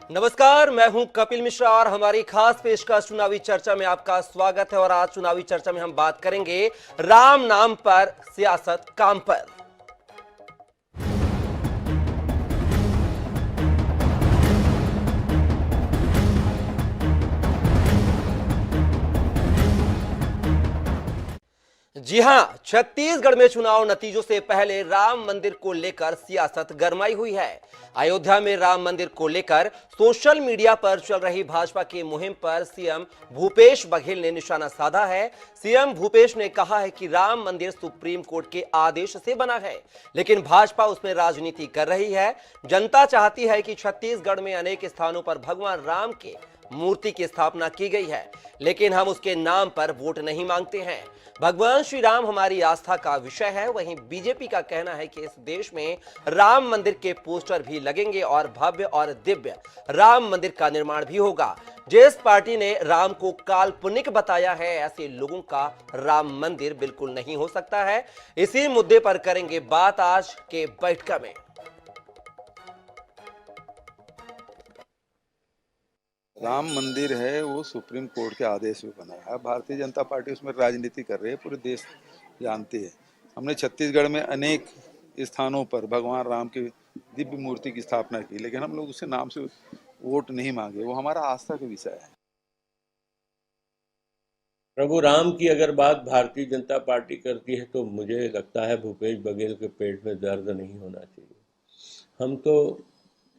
नमस्कार, मैं हूं कपिल मिश्रा और हमारी खास पेशकश चुनावी चर्चा में आपका स्वागत है। और आज चुनावी चर्चा में हम बात करेंगे राम नाम पर, सियासत काम पर। जी हां, छत्तीसगढ़ में चुनाव नतीजों से पहले राम मंदिर को लेकर सियासत गरमाई हुई है। अयोध्या में राम मंदिर को लेकर सोशल मीडिया पर चल रही भाजपा की मुहिम पर सीएम भूपेश बघेल ने निशाना साधा है। सीएम भूपेश ने कहा है कि राम मंदिर सुप्रीम कोर्ट के आदेश से बना है, लेकिन भाजपा उसमें राजनीति कर रही है। जनता चाहती है कि छत्तीसगढ़ में अनेक स्थानों पर भगवान राम के मूर्ति की स्थापना की गई है, लेकिन हम उसके नाम पर वोट नहीं मांगते हैं। भगवान श्री राम हमारी आस्था का विषय है। वहीं बीजेपी का कहना है कि इस देश में राम मंदिर के पोस्टर भी लगेंगे और भव्य और दिव्य राम मंदिर का निर्माण भी होगा। जिस पार्टी ने राम को काल्पनिक बताया है, ऐसे लोगों का राम मंदिर बिल्कुल नहीं हो सकता है। इसी मुद्दे पर करेंगे बात आज के बैठक में। राम मंदिर है वो सुप्रीम कोर्ट के आदेश में बना है। भारतीय जनता पार्टी उसमें राजनीति कर रही है, पूरे देश जानती है। हमने छत्तीसगढ़ में अनेक स्थानों पर भगवान राम की दिव्य मूर्ति की स्थापना की, लेकिन हम लोग उसके नाम से वोट नहीं मांगे। वो हमारा आस्था का विषय है। प्रभु राम की अगर बात भारतीय जनता पार्टी करती है तो मुझे लगता है भूपेश बघेल के पेट में दर्द नहीं होना चाहिए। हम तो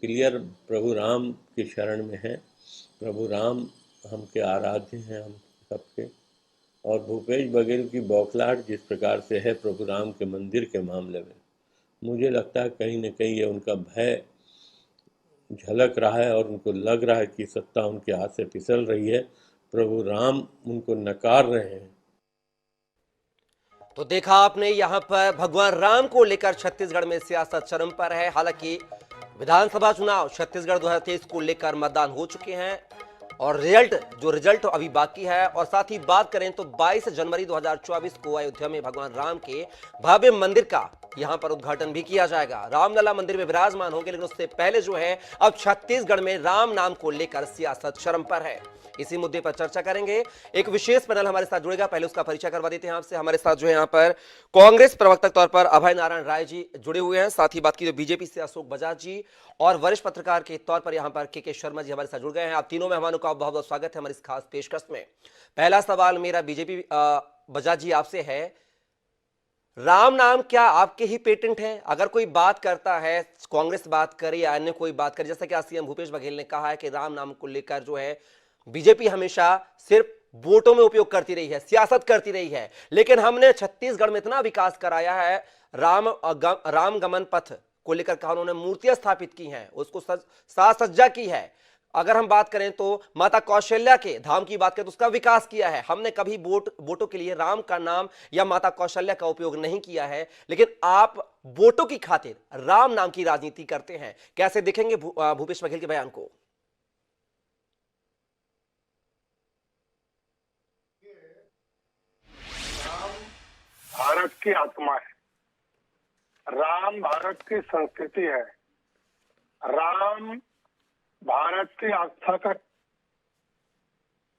क्लियर प्रभु राम की शरण में हैं। प्रभु राम हम के आराध्य हैं, हम सबके। और भूपेश बघेल की बौखलाहट जिस प्रकार से है प्रभु राम के मंदिर के मामले में, मुझे लगता है कहीं न कहीं ये उनका भय झलक रहा है और उनको लग रहा है कि सत्ता उनके हाथ से फिसल रही है, प्रभु राम उनको नकार रहे हैं। तो देखा आपने, यहां पर भगवान राम को लेकर छत्तीसगढ़ में सियासत चरम पर है। हालांकि विधानसभा चुनाव छत्तीसगढ़ 2023 को लेकर मतदान हो चुके हैं और रिजल्ट अभी बाकी है। और साथ ही बात करें तो 22 जनवरी 2024 को अयोध्या में भगवान राम के भव्य मंदिर का यहां पर उद्घाटन भी किया जाएगा। रामलला मंदिर में विराजमान होंगे, लेकिन उससे पहले जो है अब छत्तीसगढ़ में राम नाम को लेकर सियासत चरम पर है। इसी मुद्दे पर चर्चा करेंगे। एक विशेष पैनल हमारे साथ जुड़ेगा, पहले उसका परिचय करवा देते हैं आपसे। हमारे साथ जो है यहाँ पर कांग्रेस प्रवक्ता के तौर पर अभय नारायण राय जी जुड़े हुए हैं। साथ ही बात की तो बीजेपी से अशोक बजाज जी और वरिष्ठ पत्रकार के तौर पर यहाँ पर के शर्मा जी हमारे साथ जुड़ गए हैं। आप तीनों मेहमानों का बहुत बहुत स्वागत है हमारी इस खास पेशकश में। पहला सवाल मेरा बीजेपी बजाज जी आपसे है, राम नाम क्या आपके ही पेटेंट है? अगर कोई बात करता है, कांग्रेस बात करे या अन्य कोई बात करे, जैसा कि आज सीएम भूपेश बघेल ने कहा है कि राम नाम को लेकर जो है बीजेपी हमेशा सिर्फ वोटों में उपयोग करती रही है, सियासत करती रही है, लेकिन हमने छत्तीसगढ़ में इतना विकास कराया है। राम गमन पथ को लेकर कहा, उन्होंने मूर्तियां स्थापित की हैं, उसको साज सज्जा की है। अगर हम बात करें तो माता कौशल्या के धाम की बात करें तो उसका विकास किया है। हमने कभी वोटों के लिए राम का नाम या माता कौशल्या का उपयोग नहीं किया है, लेकिन आप वोटों की खातिर राम नाम की राजनीति करते हैं। कैसे देखेंगे भूपेश बघेल के बयान को? भारत की आत्मा है, राम भारत की संस्कृति है, राम भारत की आस्था का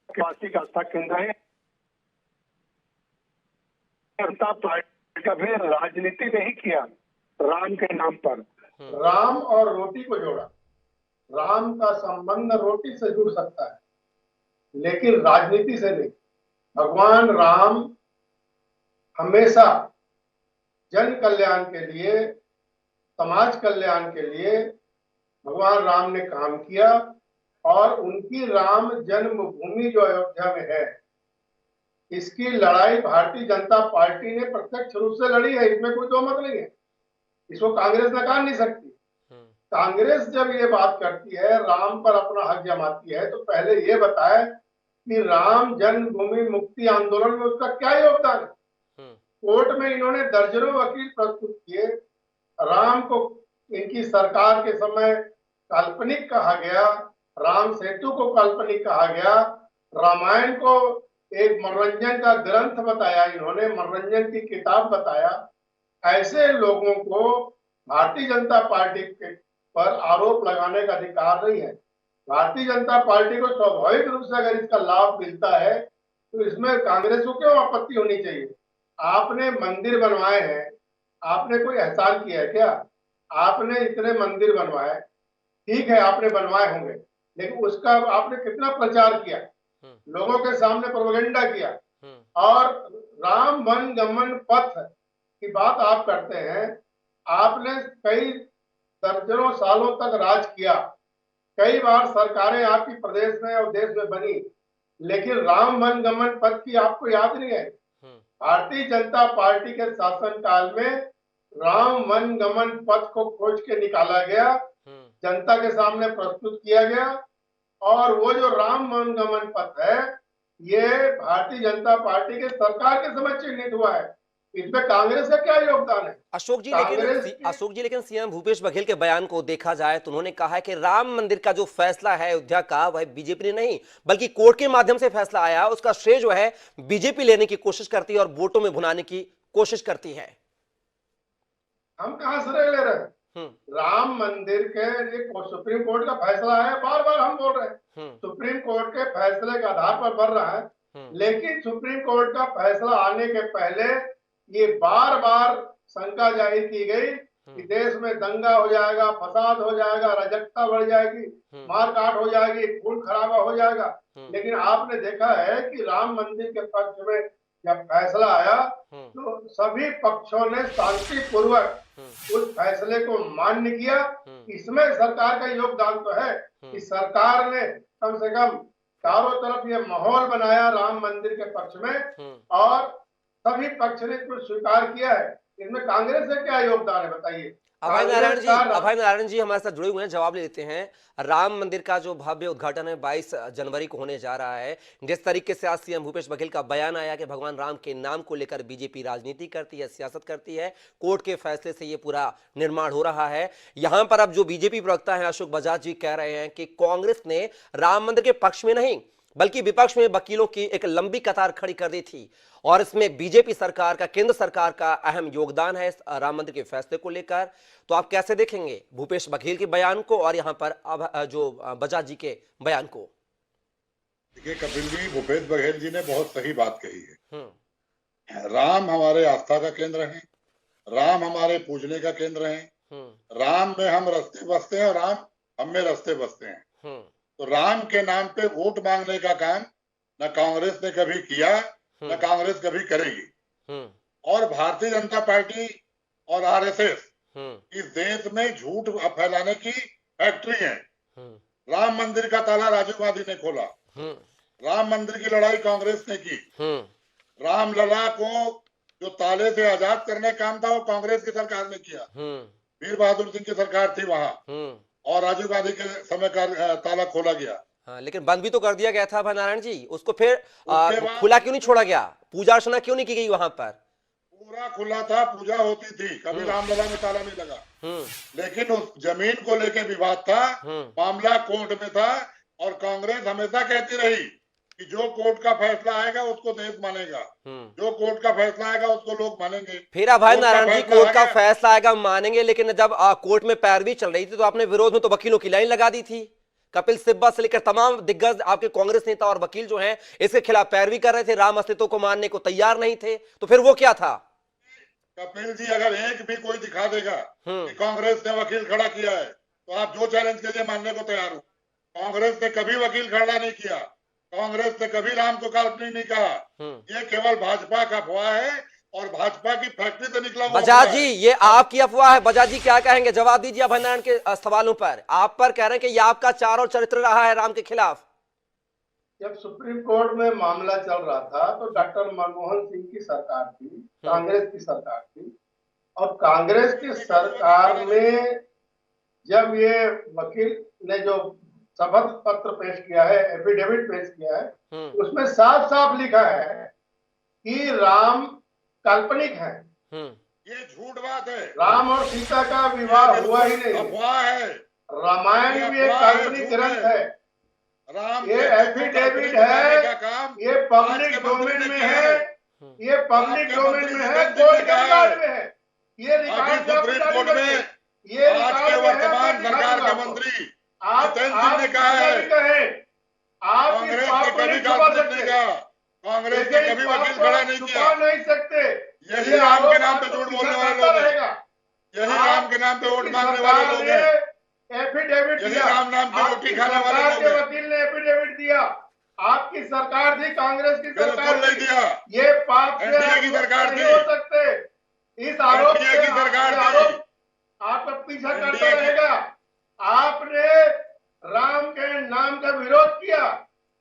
क्लासिक आस्था केंद्र है। जनता पार्टी कभी राजनीति नहीं किया राम के नाम पर। राम और रोटी को जोड़ा। राम का संबंध रोटी से जुड़ सकता है, लेकिन राजनीति से नहीं। भगवान राम हमेशा जन कल्याण के लिए, समाज कल्याण के लिए भगवान राम ने काम किया। और उनकी राम जन्मभूमि जो अयोध्या में है, इसकी लड़ाई भारतीय जनता पार्टी ने प्रत्यक्ष रूप से लड़ी है, इसमें कोई दो मत नहीं है। इसको कांग्रेस नकार नहीं सकती। कांग्रेस जब ये बात करती है, राम पर अपना हक जमाती है, तो पहले ये बताए कि राम जन्मभूमि मुक्ति आंदोलन में उसका क्या योगदान है। कोर्ट में इन्होंने दर्जनों वकील प्रस्तुत किए। राम को इनकी सरकार के समय काल्पनिक कहा गया, राम सेतु को काल्पनिक कहा गया, रामायण को एक मनोरंजन का ग्रंथ बताया, इन्होंने मनोरंजन की किताब बताया। ऐसे लोगों को भारतीय जनता पार्टी पर आरोप लगाने का अधिकार नहीं है। भारतीय जनता पार्टी को स्वाभाविक रूप से अगर इसका लाभ मिलता है तो इसमें कांग्रेस को क्यों आपत्ति होनी चाहिए? आपने मंदिर बनवाए हैं, आपने कोई एहसान किया है क्या? आपने इतने मंदिर बनवाए, ठीक है आपने बनवाए होंगे, लेकिन उसका आपने कितना प्रचार किया, लोगों के सामने प्रोपेगेंडा किया, और राम वन गमन पथ की बात आप करते हैं। आपने कई दर्जनों सालों तक राज किया, कई बार सरकारें आपकी प्रदेश में और देश में बनी, लेकिन राम वन गमन पथ की आपको याद नहीं है। भारतीय जनता पार्टी के शासनकाल में राम वन गमन पथ को खोज के निकाला गया, जनता के सामने प्रस्तुत किया गया, और वो जो राम वन गमन पथ है ये भारतीय जनता पार्टी के सरकार के समय चिन्हित हुआ है। इसमें कांग्रेस का क्या योगदान है? अशोक जी कांग्रेस लेकिन सीएम भूपेश बघेल के बयान को देखा जाए तो उन्होंने कहा है कि राम मंदिर का जो फैसला है अयोध्या का, वह बीजेपी ने नहीं बल्कि कोर्ट के माध्यम से फैसला आया, उसका श्रेय जो है बीजेपी लेने की कोशिश करती है और वोटों में भुनाने की कोशिश करती है। हम कहां श्रेय ले रहे हैं? राम मंदिर के लिए सुप्रीम कोर्ट का फैसला है, बार बार हम बोल रहे हैं सुप्रीम कोर्ट के फैसले के आधार पर बढ़ रहा है, लेकिन सुप्रीम कोर्ट का फैसला आने के पहले ये बार बार शंका जाहिर की गई कि देश में दंगा हो जाएगा, फसाद हो जाएगा, अराजकता बढ़ जाएगी, मारकाट हो जाएगी, खून खराबा हो जाएगा। लेकिन आपने देखा है कि राम मंदिर के पक्ष में जब फैसला आया तो सभी पक्षों ने शांतिपूर्वक उस फैसले को मान्य किया। इसमें सरकार का योगदान तो है कि सरकार ने कम से कम चारों तरफ ये माहौल बनाया राम मंदिर के पक्ष में, और सभी पक्ष ने इसको स्वीकार किया है। इसमें कांग्रेस का क्या योगदान है बताइए? अभय नारायण जी हमारे साथ जुड़े हुए हैं, जवाब ले लेते हैं। राम मंदिर का जो भव्य उद्घाटन है 22 जनवरी को होने जा रहा है, जिस तरीके से आज सीएम भूपेश बघेल का बयान आया कि भगवान राम के नाम को लेकर बीजेपी राजनीति करती है, सियासत करती है, कोर्ट के फैसले से ये पूरा निर्माण हो रहा है। यहां पर अब जो बीजेपी प्रवक्ता है अशोक बजाज जी कह रहे हैं कि कांग्रेस ने राम मंदिर के पक्ष में नहीं बल्कि विपक्ष में वकीलों की एक लंबी कतार खड़ी कर दी थी, और इसमें बीजेपी सरकार का, केंद्र सरकार का अहम योगदान है इस राम मंदिर के फैसले को लेकर। तो आप कैसे देखेंगे भूपेश बघेल के बयान को और यहां पर जो बजाज जी के बयान को? देखिए कपिल जी, भूपेश बघेल जी ने बहुत सही बात कही है। राम हमारे आस्था का केंद्र है, राम हमारे पूजने का केंद्र है, राम में हम रस्ते बसते हैं और राम हम में रस्ते बसते हैं। तो राम के नाम पे वोट मांगने का काम न कांग्रेस ने कभी किया न कांग्रेस कभी करेगी। और भारतीय जनता पार्टी और आरएसएस इस देश में झूठ फैलाने की फैक्ट्री है। राम मंदिर का ताला राजीव गांधी ने खोला, राम मंदिर की लड़ाई कांग्रेस ने की, रामलला को जो ताले से आजाद करने का काम था वो कांग्रेस की सरकार ने किया, वीर बहादुर सिंह की सरकार थी वहां, और राजीव गांधी के समय का ताला खोला गया। हाँ, लेकिन बंद भी तो कर दिया गया था भाई नारायण जी, उसको फिर खुला क्यों नहीं छोड़ा गया? पूजा अर्चना क्यों नहीं की गई वहां पर? पूरा खुला था, पूजा होती थी, कभी रामलला में ताला नहीं लगा। लेकिन उस जमीन को लेके विवाद था, मामला कोर्ट में था, और कांग्रेस हमेशा कहती रही कि जो कोर्ट का फैसला आएगा उसको देश मानेगा, जो कोर्ट का फैसला आएगा उसको लोग मानेंगे। फिर अभय नारायण जी, कोर्ट का फैसला आएगा मानेंगे, लेकिन जब कोर्ट में पैरवी चल रही थी तो आपने विरोध में तो वकीलों की लाइन लगा दी थी। कपिल सिब्बल से लेकर तमाम दिग्गज आपके कांग्रेस नेता और वकील जो हैं इसके खिलाफ पैरवी कर रहे थे, राम अस्तित्व को मानने को तैयार नहीं थे। तो फिर वो क्या था? कपिल जी, अगर एक भी कोई दिखा देगा कि कांग्रेस ने वकील खड़ा किया है तो आप जो चैलेंज कीजिए, मानने को तैयार हूं। कांग्रेस ने कभी वकील खड़ा नहीं किया, कांग्रेस ने कभी राम को काल्पनिक नहीं कहा। ये केवल भाजपा का अफवाह है और भाजपा की फैक्ट्री से निकला हुआ। बजाज जी, ये आपकी अफवाह है। बजाज जी क्या कहेंगे? जवाब दीजिए अभय नारायण के सवालों पर। आप पर कह रहे हैं कि ये आपका चारों चरित्र रहा है राम के खिलाफ। जब सुप्रीम कोर्ट में मामला चल रहा था तो डॉक्टर मनमोहन सिंह की सरकार थी, कांग्रेस की सरकार थी, और कांग्रेस की सरकार में जब ये वकील ने जो शपथ पत्र पेश किया है, एफिडेविट पेश किया है, उसमें साफ साफ लिखा है कि राम काल्पनिक है। ये झूठ बात है। राम और सीता का विवाह हुआ ही नहीं, अफवाह है। रामायण भी एक काल्पनिक ग्रंथ है। राम ये एफिडेविट है, ये पब्लिक डोमेन में है, ये पब्लिक डोमेन में है, कोर्ट के रिकॉर्ड में है। ये रिकॉर्ड सुप्रीम कोर्ट में ये आज के वर्तमान सरकार के मंत्री आप जितेंद्र सिंह ने कहा है आप इस कांग्रेस पाप ने को कभी नहीं छुपा कांग्रेस ने सकते, कहा, कांग्रेस ने कभी वकील खड़ा नहीं किया। छुपा नहीं सकते। यही ये राम के आरोप नाम पे आपको झूठ पीछा बोलने वाले करता लोग हैं, रहेगा। यही राम के नाम पे वोट आपकी मांगने वाले सरकार लोग ने हैं, एफिडेविट यही दिया, राम नाम की रोटी आपकी खाने वाले सरकार लोग के हैं। वकील ने एफिडेविट दिया, आपकी सरकार थी, कांग्रेस की सरकार बिल्कुल नहीं थी। दिया, ये पाप से एनडीए की आप सरकार नहीं थी, हो सकते। इस आरोप एनडीए से की सरकार ये थी, आरोप आपका पीछा करता एनडीए की। रहेगा। आपने राम के नाम का विरोध किया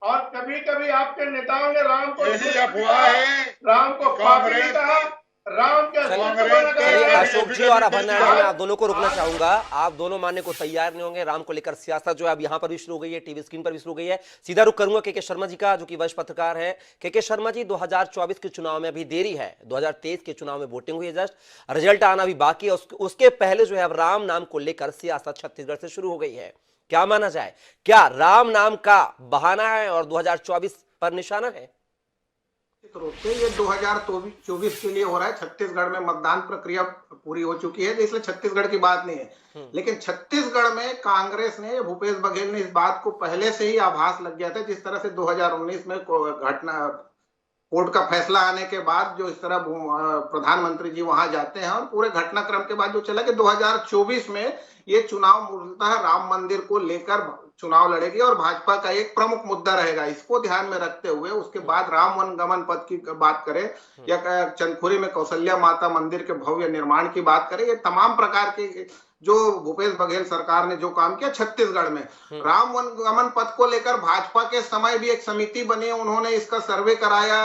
और कभी कभी आपके नेताओं ने राम को यही दुष्ट अफवाह कहा, है राम को कि पापी भी कांग्रेस कहा, राम के चलिए अशोक जी और अभन्ना जी, मैं आप दोनों को रोकना आज- चाहूंगा। आप दोनों मानने को तैयार नहीं होंगे। राम को लेकर सियासत जो है अब यहां पर भी शुरू हो गई है, टीवी स्क्रीन पर भी शुरू हो गई है। सीधा रुख करूंगा के शर्मा जी का, जो कि वरिष्ठ पत्रकार हैं। के शर्मा जी, 2024 के चुनाव में अभी देरी है, 2023 के चुनाव में वोटिंग हुई है, जस्ट रिजल्ट आना भी बाकी है। उसके पहले जो है अब राम नाम को लेकर सियासत छत्तीसगढ़ से शुरू हो गई है। क्या माना जाए, क्या राम नाम का बहाना है और 2024 पर निशाना है? निश्चित रूप से ये 2024 के लिए हो रहा है। छत्तीसगढ़ में मतदान प्रक्रिया पूरी हो चुकी है, इसलिए छत्तीसगढ़ की बात नहीं है। लेकिन छत्तीसगढ़ में कांग्रेस ने, भूपेश बघेल ने इस बात को पहले से ही आभास लग गया था। जिस तरह से 2019 में घटना, कोर्ट का फैसला आने के बाद जो इस तरह प्रधानमंत्री जी वहां जाते हैं और पूरे घटनाक्रम के बाद जो चला कि 2024 में ये चुनाव मूलतः राम मंदिर को लेकर चुनाव लड़ेगी और भाजपा का एक प्रमुख मुद्दा रहेगा। इसको ध्यान में रखते हुए उसके बाद राम वनगमन पथ की बात करें या चंदखुरी में कौशल्या माता मंदिर के भव्य निर्माण की बात करें, ये तमाम प्रकार के जो भूपेश बघेल सरकार ने जो काम किया छत्तीसगढ़ में, राम वनगमन पथ को लेकर भाजपा के समय भी एक समिति बनी, उन्होंने इसका सर्वे कराया।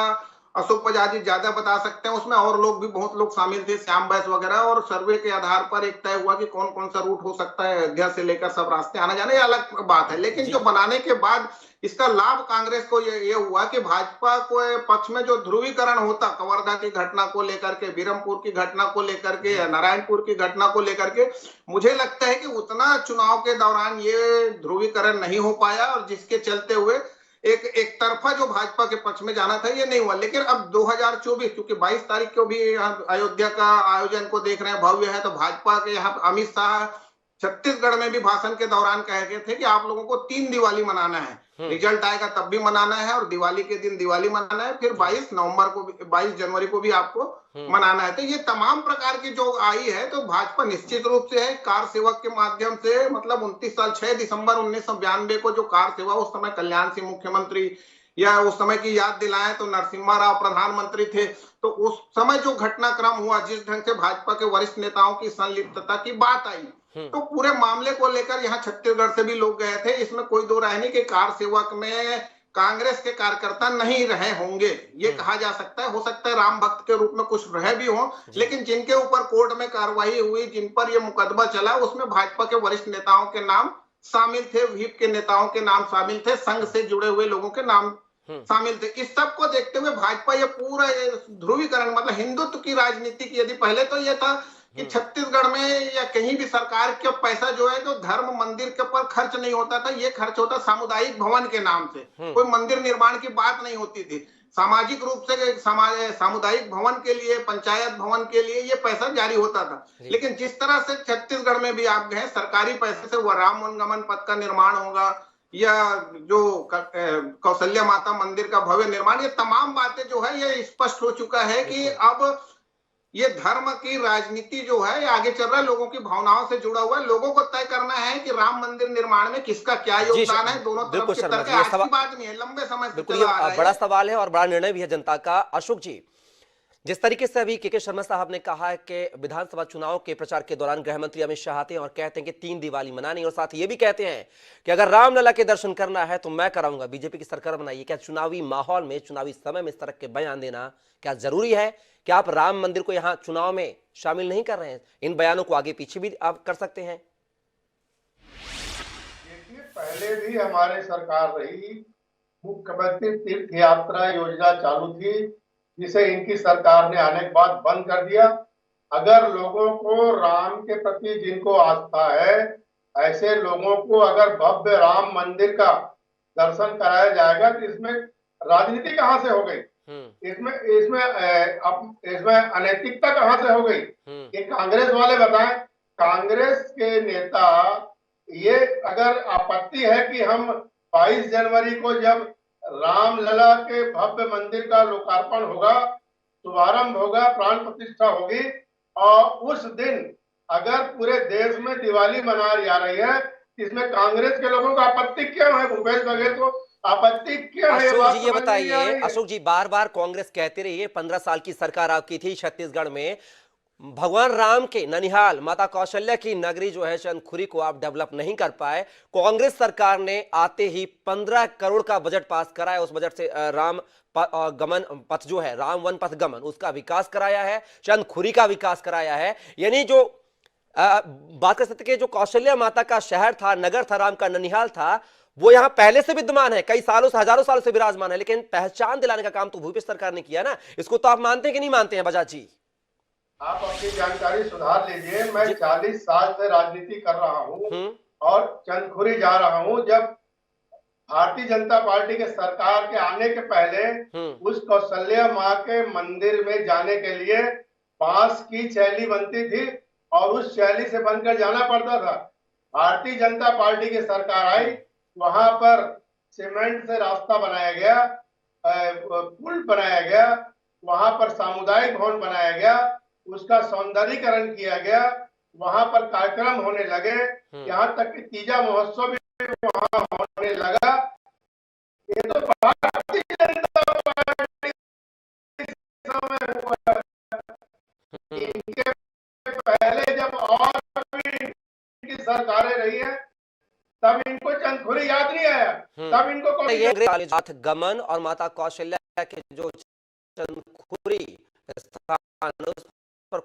अशोक बजाज ज्यादा बता सकते हैं, उसमें और लोग भी, बहुत लोग शामिल थे, श्याम बैस वगैरह, और सर्वे के आधार पर एक तय हुआ कि कौन कौन सा रूट हो सकता है, अयोध्या से लेकर सब रास्ते आना जाने, ये अलग बात है। लेकिन जो बनाने के बाद इसका लाभ कांग्रेस को ये हुआ कि भाजपा को पक्ष में जो ध्रुवीकरण होता, कवर्धा की घटना को लेकर के, बीरमपुर की घटना को लेकर के, नारायणपुर की घटना को लेकर के, मुझे लगता है कि उतना चुनाव के दौरान ये ध्रुवीकरण नहीं हो पाया और जिसके चलते हुए एक तरफा जो भाजपा के पक्ष में जाना था ये नहीं हुआ। लेकिन अब 2024, क्योंकि 22 तारीख को भी अयोध्या का आयोजन को देख रहे हैं, भव्य है, तो भाजपा के यहाँ अमित शाह छत्तीसगढ़ में भी भाषण के दौरान कह गए थे कि आप लोगों को 3 दिवाली मनाना है, रिजल्ट आएगा तब भी मनाना है और दिवाली के दिन दिवाली मनाना है, फिर 22 जनवरी को भी आपको मनाना है। तो ये तमाम प्रकार की जो आई है, तो भाजपा निश्चित रूप से है कार सेवक के माध्यम से, मतलब 29 साल 6 दिसंबर 1992 को जो कार सेवा, उस समय कल्याण सिंह मुख्यमंत्री या उस समय की याद दिलाएं तो नरसिम्हा राव प्रधानमंत्री थे, तो उस समय जो घटनाक्रम हुआ, जिस ढंग से भाजपा के वरिष्ठ नेताओं की संलिप्तता की बात आई, तो पूरे मामले को लेकर यहाँ छत्तीसगढ़ से भी लोग गए थे। इसमें कोई दो राय नहीं कि कार सेवक में कांग्रेस के कार्यकर्ता नहीं रहे होंगे, ये कहा जा सकता है। हो सकता है राम भक्त के रूप में कुछ रहे भी हों, लेकिन जिनके ऊपर कोर्ट में कार्रवाई हुई, जिन पर यह मुकदमा चला, उसमें भाजपा के वरिष्ठ नेताओं के नाम शामिल थे, व्हीप के नेताओं के नाम शामिल थे, संघ से जुड़े हुए लोगों के नाम शामिल थे। इस सब को देखते हुए भाजपा ये पूरा ध्रुवीकरण, मतलब हिंदुत्व की राजनीति की, यदि पहले तो ये था कि छत्तीसगढ़ में या कहीं भी सरकार का पैसा जो है, जो धर्म मंदिर के ऊपर खर्च नहीं होता था, ये खर्च होता सामुदायिक भवन के नाम से, कोई मंदिर निर्माण की बात नहीं होती थी। सामाजिक रूप से सामुदायिक भवन के लिए, पंचायत भवन के लिए ये पैसा जारी होता था। लेकिन जिस तरह से छत्तीसगढ़ में भी आप गए, सरकारी पैसे से वो राम वनगमन पथ का निर्माण होगा या जो कौशल्या माता मंदिर का भव्य निर्माण, ये तमाम बातें जो है ये स्पष्ट हो चुका है कि अब ये धर्म की राजनीति जो है ये आगे चल रहा है, लोगों की भावनाओं से जुड़ा हुआ है। लोगों को तय करना है कि राम मंदिर निर्माण में किसका क्या योगदान है, दोनों तरफ के तर्क। आज की बात नहीं है, लंबे समय से बिल्कुल ये बड़ा सवाल है और बड़ा निर्णय भी है जनता का। अशोक जी, जिस तरीके से अभी के शर्मा साहब ने कहा है कि विधानसभा चुनाव के प्रचार के दौरान गृह मंत्री अमित शाह आते हैं और कहते हैं कि 3 दिवाली मनानी, और साथ ये भी कहते हैं कि अगर रामलला के दर्शन करना है तो मैं कराऊंगा, बीजेपी की सरकार बनाइए। क्या चुनावी माहौल में, चुनावी समय में इस तरह के बयान देना क्या जरूरी है? क्या आप राम मंदिर को यहां चुनाव में शामिल नहीं कर रहे हैं? इन बयानों को आगे पीछे भी आप कर सकते हैं। देखिए, पहले भी हमारे सरकार रही, मुख्यमंत्री तीर्थ यात्रा योजना चालू थी, जिसे इनकी सरकार ने आने के बाद बंद कर दिया। अगर लोगों को राम के प्रति जिनको आस्था है, ऐसे लोगों को अगर भव्य राम मंदिर का दर्शन कराया जाएगा तो इसमें राजनीति कहां से हो गई? इसमें अनैतिकता कहां से हो गई? ये कांग्रेस वाले बताएं। कांग्रेस के नेता ये अगर आपत्ति है कि हम 22 जनवरी को जब रामलला के भव्य मंदिर का लोकार्पण होगा, शुभारंभ होगा, प्राण प्रतिष्ठा होगी, और उस दिन अगर पूरे देश में दिवाली मनाई जा रही है, इसमें कांग्रेस के लोगों को आपत्ति क्यों है? भूपेश बघेल को आपत्ति क्यों है? अशोक जी ये बताइए, अशोक जी बार बार कांग्रेस कहते रही है 15 साल की सरकार आपकी थी छत्तीसगढ़ में, भगवान राम के ननिहाल माता कौशल्या की नगरी जो है चंदखुरी को आप डेवलप नहीं कर पाए। कांग्रेस सरकार ने आते ही 15 करोड़ का बजट पास कराया, उस बजट से राम गमन पथ जो है, राम वन पथ गमन, उसका विकास कराया है, चंदखुरी का विकास कराया है। यानी जो बात कर सकते कि जो कौशल्या माता का शहर था, नगर था, राम का ननिहाल था, वो यहां पहले से विद्यमान है, कई सालों से, हजारों सालों से विराजमान है, लेकिन पहचान दिलाने का काम तो भूपेश सरकार ने किया ना। इसको तो आप मानते हैं कि नहीं मानते हैं बजाज जी? आप अपनी जानकारी सुधार लीजिए। मैं 40 साल से राजनीति कर रहा हूं और चंदखुरी जा रहा हूं। जब भारतीय जनता पार्टी के सरकार के आने के पहले उस कौशल्या माँ के मंदिर में जाने के लिए बांस की शैली बनती थी और उस शैली से बनकर जाना पड़ता था। भारतीय जनता पार्टी की सरकार आई, वहां पर सीमेंट से रास्ता बनाया गया, पुल बनाया गया, वहां पर सामुदायिक भवन बनाया गया, उसका सौंदर्यीकरण किया गया, वहां पर कार्यक्रम होने लगे, यहाँ तक कि तीजा महोत्सव भी वहां होने लगा। ये तो भारतीय जनता पार्टी समय हुआ। इनके पहले जब और भी इनकी सरकारें रही है तब इनको चंदखुरी याद नहीं आया, तब इनको गमन और माता कौशल्या के जो चंदखुरी स्थान उस पर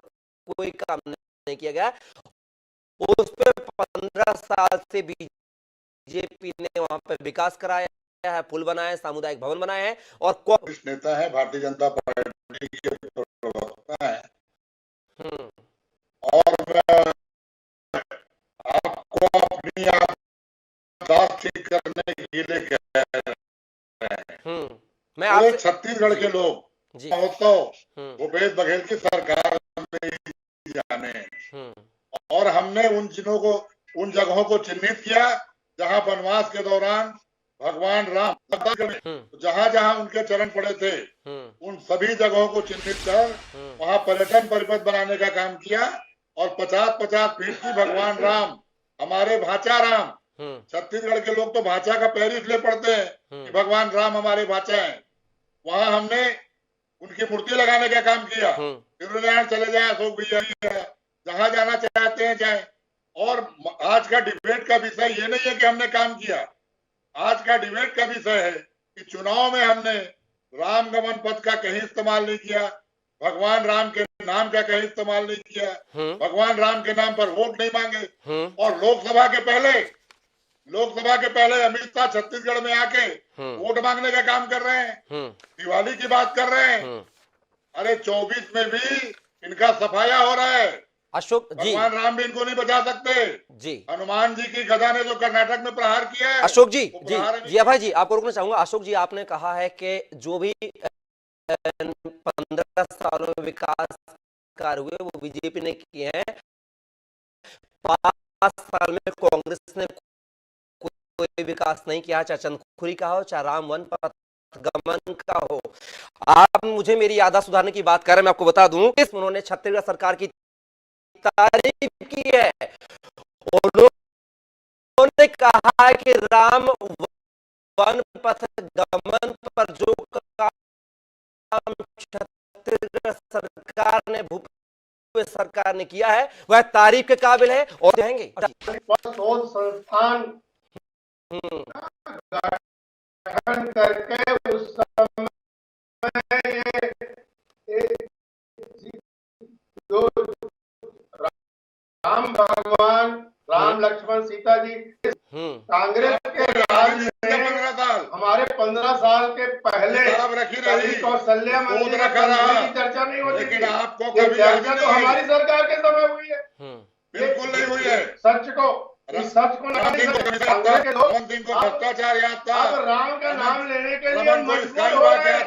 कोई काम नहीं किया गया, उस पे 15 साल से बीजेपी ने वहां पे विकास कराया है, पुल बनाया है, सामुदायिक भवन बनाए हैं। और कांग्रेस नेता है, भारतीय जनता पार्टी के प्रवक्ता है, और मैं आपको अपनी याददाश्त ठीक करने के लिए कह रहे हैं। मैं आप छत्तीसगढ़ के लोग महोत्सव भूपेश बघेल की सरकार में जाने, और हमने उन जगहों को चिन्हित किया जहां वनवास के दौरान भगवान राम जहां जहां उनके चरण पड़े थे, उन सभी जगहों को चिन्हित कर वहां पर्यटन परिपथ बनाने का काम किया। और 50-50 फीट की भगवान राम, हमारे भाचा राम, छत्तीसगढ़ के लोग तो भाचा का पैर इसलिए पढ़ते हैं कि भगवान राम हमारे भाचा हैं, वहां हमने उनकी मूर्ति लगाने का काम किया। फिर चले जाए, अशोक भैया जहां जाना चाहते हैं जाए। और आज का डिबेट का विषय ये नहीं है कि हमने काम किया, आज का डिबेट का विषय है कि चुनाव में हमने राम गमन पथ का कहीं इस्तेमाल नहीं किया, भगवान राम के नाम का कहीं इस्तेमाल नहीं किया, भगवान राम के नाम पर वोट नहीं मांगे। और लोकसभा के पहले अमित शाह छत्तीसगढ़ में आके वोट मांगने का काम कर रहे हैं, दिवाली की बात कर रहे हैं। अरे 24 में भी इनका सफाया हो रहा है। अशोक जी, भगवान राम भी इनको नहीं बचा सकते जी। हनुमान जी की गदा ने जो कर्नाटक में प्रहार किया है। अशोक जी जी अभय जी आपको रोकना चाहूंगा। अशोक जी आपने कहा है कि जो भी 15 सालों में विकास कार्य हुए वो बीजेपी ने किए हैं, 5 साल में कांग्रेस ने कोई विकास नहीं किया, चाहे चंदखुरी का हो, चाहे राम वन पथ गमन का हो। आप मुझे मेरी याददाश्त सुधारने की बात कर रहे हैं, मैं आपको बता दूं कि उन्होंने छत्तीसगढ़ सरकार की तारीफ की है। उन्होंने कहा है कि राम वन पथ गमन पर जो काम छत्तीसगढ़ सरकार ने, भूपेश सरकार ने किया है वह तारीफ के काबिल है। और जाएंगे शोध संस्थान गठन करके उस समय जो राम भगवान, राम लक्ष्मण सीता जी, कांग्रेस के राज में हमारे 15 साल के पहले कौशल्या मंदिर की चर्चा नहीं होती थी। चर्चा तो हमारी सरकार के समय हुई है, बिल्कुल नहीं हुई है। सच को भ्रष्टाचार याद था। अब राम का नाम लेने के लिए मजबूर हो गए,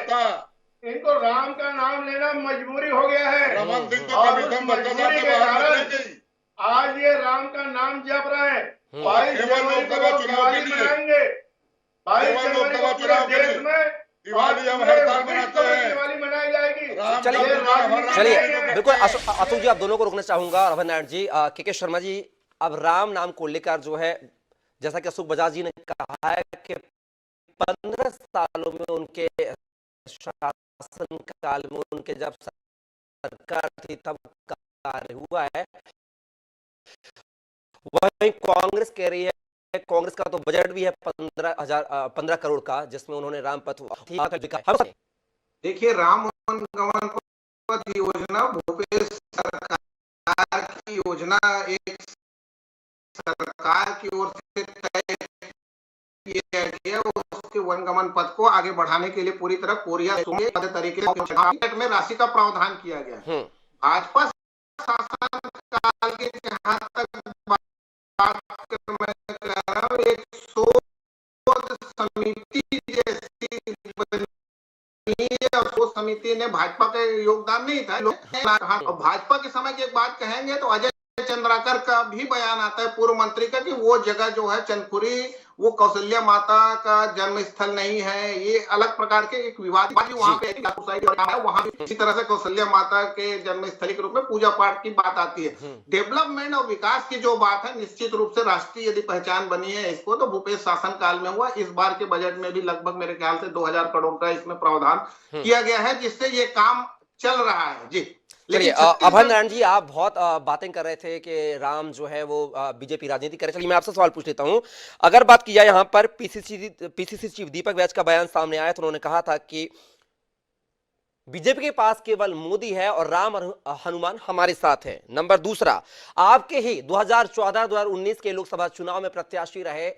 इनको राम का नाम लेना मजबूरी हो गया है। और उस मजबूरी के कारण आज ये राम का नाम जप रहे हैं। केवल 22 जनवरी को लोकसभा वो चुनाव के दिवाली लिए। मनाएंगे। 22 केवल जनवरी लोकसभा को पूरे चुनाव के देश लिए। में दिवाली हम पूरे हर साल विश्व मनाते में हैं। दिवाली मनाई जाएगी। राम चलिए, ये राजनीति चलिए नहीं है। बिल्कुल अशोक जी, आप दोनों को रोकना चाहूंगा। अभय नारायण जी, के शर्मा जी, अब राम नाम को लेकर जो है, जैसा कि अशोक बजाज जी ने कहा है कि 15 सालों में उनके शासन काल में, उनके जब सरकार थी तब कार्य हुआ है। वहीं कांग्रेस कह रही है, कांग्रेस का तो बजट भी है 15 करोड़ का, जिसमें उन्होंने राम पथ। देखिए, राम गमन पथ योजना भूपेश सरकार की योजना, एक सरकार की ओर से तय किया गया। उसके वनगमन पथ को आगे बढ़ाने के लिए पूरी तरह कोरिया तरीके से में राशि का प्रावधान किया गया। भाजपा शासन काल के जहां तक बात मैं कह रहा हूं, एक शोध समिति जैसी बनी है, और शोध समिति ने भाजपा का योगदान नहीं था। और भाजपा के समय की एक बात कहेंगे तो अजय चंद्राकर का भी बयान आता है, पूर्व मंत्री का, कि वो जगह जो है चंदखुरी, वो कौशल्या माता का जन्म स्थल नहीं है। ये अलग प्रकार के एक विवाद वहां पे वहां इसी तरह से कौशल्या माता के जन्म स्थली के रूप में पूजा पाठ की बात आती है। डेवलपमेंट और विकास की जो बात है, निश्चित रूप से राष्ट्रीय यदि पहचान बनी है इसको, तो भूपेश शासन काल में हुआ। इस बार के बजट में भी लगभग मेरे ख्याल से 2000 करोड़ का इसमें प्रावधान किया गया है, जिससे ये काम चल रहा है। जी, चलिए, अभय नारायण जी, आप बहुत बातें कर रहे थे कि राम जो है वो बीजेपी राजनीति करे। चलिए, मैं आपसे सवाल पूछ लेता हूं। अगर बात की जाए यहाँ पर पीसीसी चीफ दीपक वैज का बयान सामने आया, तो उन्होंने कहा था कि बीजेपी के पास केवल मोदी है और राम और हनुमान हमारे साथ है। नंबर दूसरा, आपके ही 2014-2019 के लोकसभा चुनाव में प्रत्याशी रहे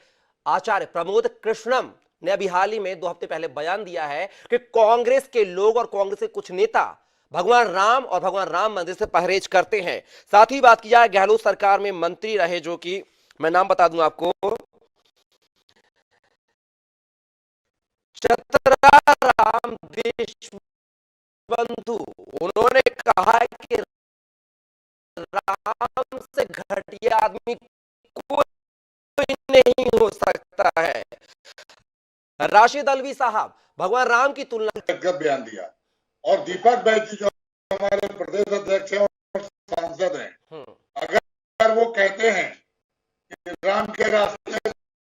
आचार्य प्रमोद कृष्णम ने अभी हाल ही में 2 हफ्ते पहले बयान दिया है कि कांग्रेस के लोग और कांग्रेस के कुछ नेता भगवान राम और भगवान राम मंदिर से परहेज करते हैं। साथ ही बात की जाए, गहलोत सरकार में मंत्री रहे, जो कि मैं नाम बता दूं आपको, चतरा देशबंधु, उन्होंने कहा है कि राम से घटिया आदमी कोई नहीं हो सकता है। राशिद अलवी साहब भगवान राम की तुलना बयान दिया। और दीपक बैज जी जो हमारे प्रदेश अध्यक्ष हैं और सांसद हैं, अगर वो कहते हैं कि राम के रास्ते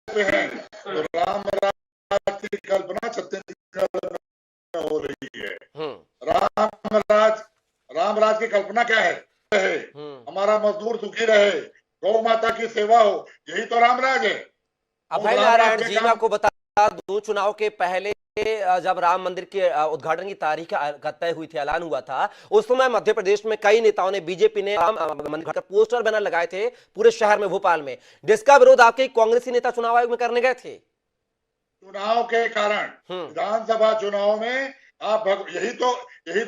पे हैं, तो राम राज की कल्पना छत्तीसगढ़ में हो रही है। राम राज की कल्पना क्या है? हमारा मजदूर सुखी रहे, गौ माता की सेवा हो, यही तो राम राज है। अभय नारायण जी, मैं आपको बता दूं, चुनाव के पहले जब राम मंदिर के उद्घाटन की तारीख तय हुई थी, ऐलान हुआ था, उस समय मध्य प्रदेश में कई नेताओं ने, बीजेपी ने राम मंदिर का पोस्टर बैनर लगाए थे पूरे शहर में, भोपाल में, जिसका विरोध आपके कांग्रेसी नेता चुनाव आयोग में करने गए थे। चुनाव के कारण विधानसभा चुनाव में आप यही तो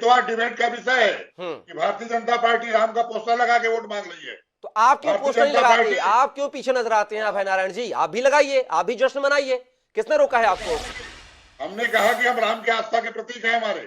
आज डिबेट का विषय है कि भारतीय जनता पार्टी राम का पोस्टर लगा के वोट मांग रही है। तो आप क्यों पोस्टर नहीं लगाते? आप क्यों पीछे नजर आते हैं? अभय नारायण जी, आप भी लगाइए, आप भी जश्न मनाइए। किसने रोका है आपको? हमने कहा कि हम राम के आस्था के प्रतीक हैं। हमारे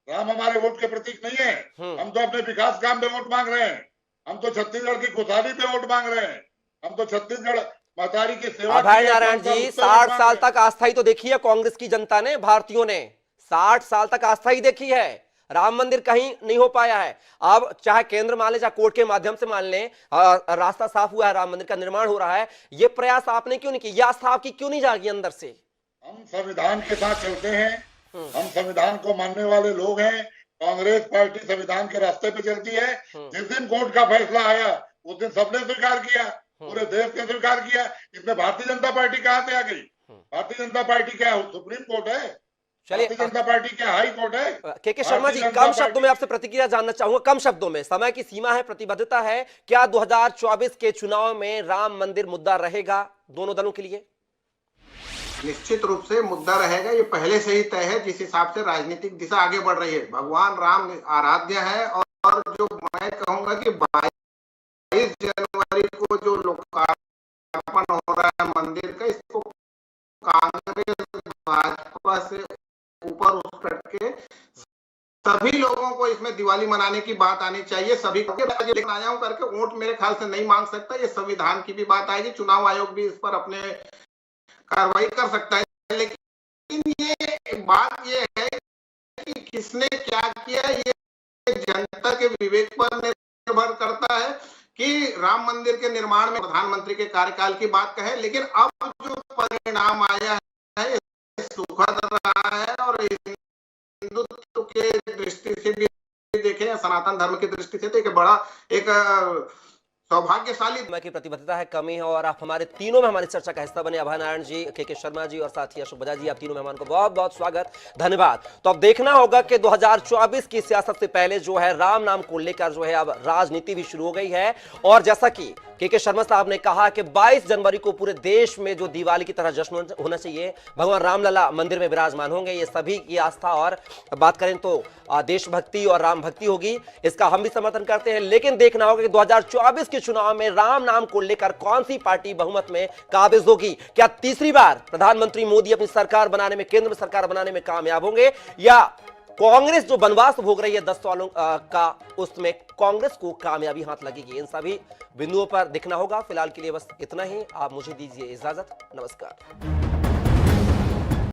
राम हमारे वोट के प्रतीक नहीं है। हम तो अपने विकास काम पे वोट मांग रहे हैं। हम तो छत्तीसगढ़ की खुशहाली पे वोट मांग रहे हैं। हम तो छत्तीसगढ़ महतारी की सेवा। अभय नारायण जी, 60 साल तक आस्था ही तो देखी है कांग्रेस की जनता ने, भारतीयों ने 60 साल तक आस्था ही देखी है। राम मंदिर कहीं नहीं हो पाया है। अब चाहे केंद्र मान ले, चाहे कोर्ट के माध्यम से मान ले, रास्ता साफ हुआ है, राम मंदिर का निर्माण हो रहा है। ये प्रयास आपने क्यों नहीं किया? ये आस्था आपकी क्यों नहीं जागी अंदर से? हम संविधान के साथ चलते हैं। हम संविधान को मानने वाले लोग हैं। कांग्रेस पार्टी संविधान के रास्ते पे चलती है। जिस दिन कोर्ट का फैसला आया उस दिन सबने स्वीकार किया, पूरे देश ने स्वीकार किया। इसमें भारतीय जनता पार्टी कहां से आ गई? भारतीय जनता पार्टी क्या सुप्रीम कोर्ट है? भारतीय जनता पार्टी क्या हाई कोर्ट है? के शर्मा जी, कम शब्दों में आपसे प्रतिक्रिया जानना चाहूंगा, कम शब्दों में। समय की सीमा है, प्रतिबद्धता है। क्या 2024 के चुनाव में राम मंदिर मुद्दा रहेगा दोनों दलों के लिए? निश्चित रूप से मुद्दा रहेगा। ये पहले से ही तय है, जिस हिसाब से राजनीतिक दिशा आगे बढ़ रही है। भगवान राम आराध्य है, और जो मैं कहूंगा कि 22 जनवरी को जो लोकार्पण हो रहा है मंदिर का, इसको कांग्रेस भाजपा से ऊपर उठ करके सभी लोगों को इसमें दिवाली मनाने की बात आनी चाहिए। सभी को लेकिन आया हूं करके वोट मेरे ख्याल से नहीं मांग सकता। ये संविधान की भी बात आएगी, चुनाव आयोग भी इस पर अपने कार्रवाई कर सकता है। लेकिन ये बात ये है कि किसने क्या किया, ये जनता के विवेक पर निर्भर करता है कि राम मंदिर के निर्माण में प्रधानमंत्री के कार्यकाल की बात कहे। लेकिन अब जो परिणाम आया है सुखद रहा है और हिंदुत्व के दृष्टि से भी देखें, सनातन धर्म की दृष्टि से तो एक बड़ा एक सौभाग्यशाली की प्रतिबद्धता है, कमी है। और आप हमारे तीनों में हमारी चर्चा का हिस्सा बने, अभय नारायण जी, के शर्मा जी और साथ ही अशोक बजाज जी। आप तीनों मेहमान को बहुत बहुत स्वागत, धन्यवाद। तो अब देखना होगा कि 2024 की सियासत से पहले जो है राम नाम को लेकर जो है अब राजनीति भी शुरू हो गई है। और जैसा कि के शर्मा साहब ने कहा कि 22 जनवरी को पूरे देश में जो दिवाली की तरह जश्न होना चाहिए, भगवान रामलला मंदिर में विराजमान होंगे, ये सभी की आस्था और बात करें तो देशभक्ति और राम भक्ति होगी, इसका हम भी समर्थन करते हैं। लेकिन देखना होगा कि 2024 के चुनाव में राम नाम को लेकर कौन सी पार्टी बहुमत में काबिज होगी। क्या तीसरी बार प्रधानमंत्री मोदी अपनी सरकार बनाने में, केंद्र में सरकार बनाने में कामयाब होंगे, या कांग्रेस जो वनवास भोग रही है 10 सालों का, उसमें कांग्रेस को कामयाबी हाथ लगेगी। इन सभी बिंदुओं पर दिखना होगा। फिलहाल के लिए बस इतना ही। आप मुझे दीजिए इजाजत। नमस्कार।